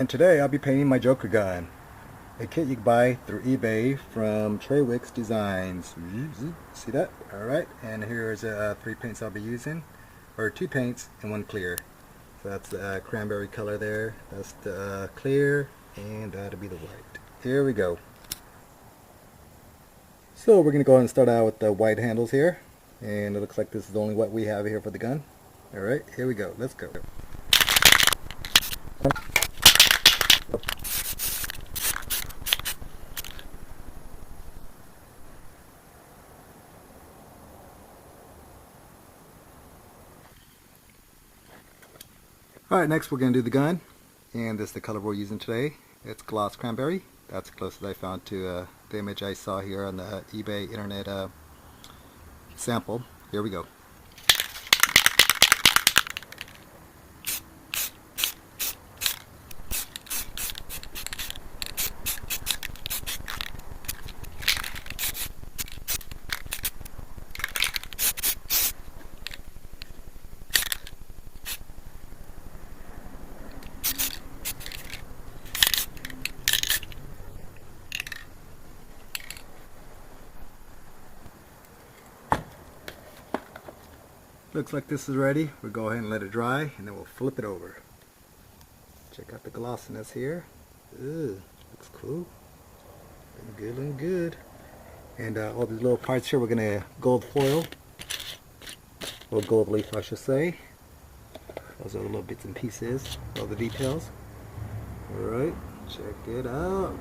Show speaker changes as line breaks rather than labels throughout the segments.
And today I'll be painting my Joker gun, a kit you can buy through eBay from Traywix Designs. See that? Alright, and here's three paints I'll be using, or two paints and one clear. So that's the cranberry color there, that's the clear, and that'll be the white. Here we go. So we're going to go ahead and start out with the white handles here, and it looks like this is the only white we have here for the gun. Alright, here we go, let's go. Alright, next we're going to do the gun, and this is the color we're using today. It's gloss cranberry. That's the closest I found to the image I saw here on the eBay internet sample. Here we go. Looks like this is ready. We'll go ahead and let it dry, and then we'll flip it over. Check out the glossiness here. Ooh, looks cool. Looking good, looking good. And all these little parts here, we're gonna gold foil, or gold leaf, I should say. Those are the little bits and pieces, all the details. All right, check it out.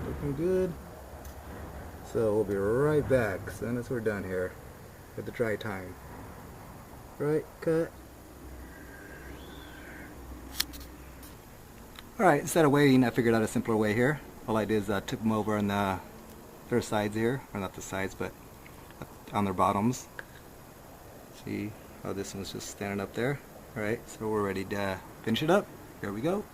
Looking good. So we'll be right back as soon as we're done here with the dry time. Right, cut. Alright, instead of waiting, I figured out a simpler way here. All I did is took them over on their sides here, or not the sides, but on their bottoms. See how this one's just standing up there? Alright, so we're ready to finish it up. Here we go.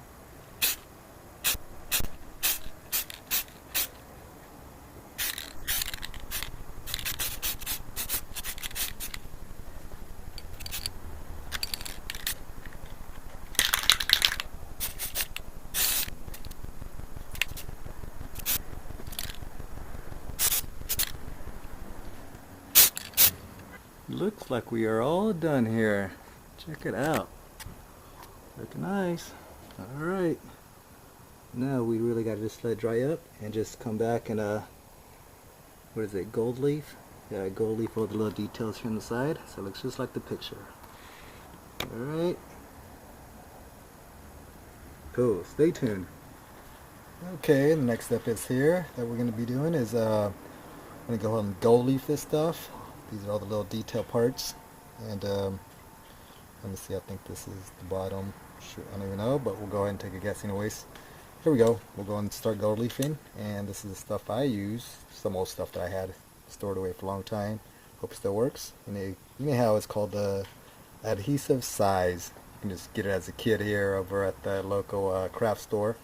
Looks like we are all done here. Check it out. Looking nice. Alright. Now we really got to just let it dry up and just come back and what is it, gold leaf? Yeah, gold leaf, all the little details here on the side. So it looks just like the picture. Alright. Cool. Stay tuned. Okay, the next step is here that we're going to be doing is I'm going to go ahead and gold leaf this stuff. These are all the little detail parts, and let me see, I think this is the bottom. Sure, I don't even know, but we'll go ahead and take a guess anyways. Here we go. We'll go and start gold leafing, and this is the stuff I use, some old stuff that I had stored away for a long time. Hope it still works. And anyhow, it's called Adhesive Size. You can just get it as a kit here over at the local craft store.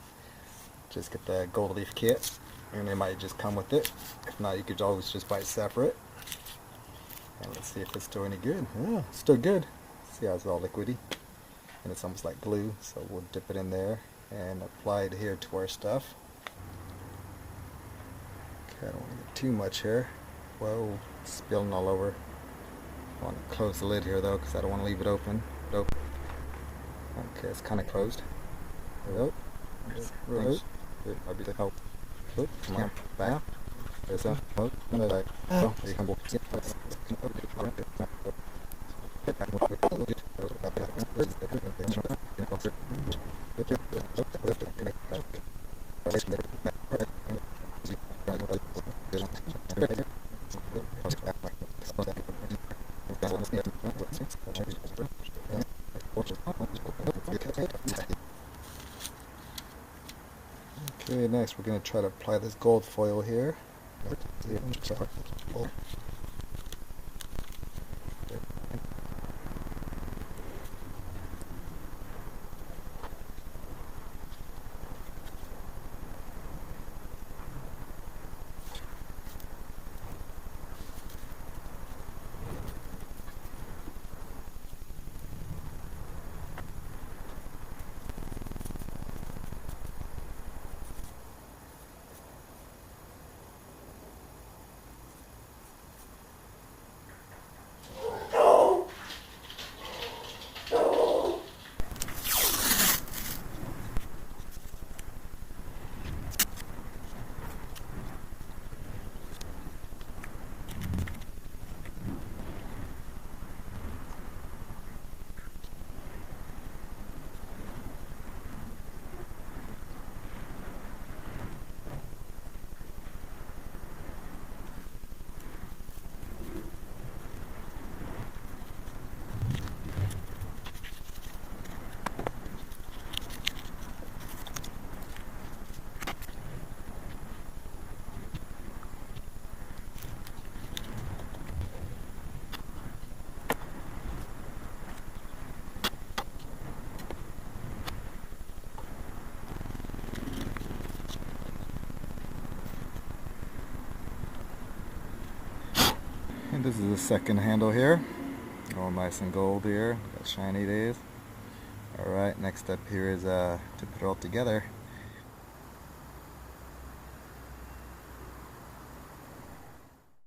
Just get the gold leaf kit, and it might just come with it. If not, you could always just buy it separate. And let's see if it's still any good. Yeah, it's still good. See how it's all liquidy, and it's almost like glue. So we'll dip it in there and apply it here to our stuff. Okay, I don't want to get too much here. Whoa, it's spilling all over. I want to close the lid here though, because I don't want to leave it open. Okay, it's kind of closed. There we go. I'll be the help. Come on, back. There's a hook. There you come. Okay, next we're going to try to apply this gold foil here. And this is the second handle here. All nice and gold here. Got shiny days. Alright, next step here is to put it all together.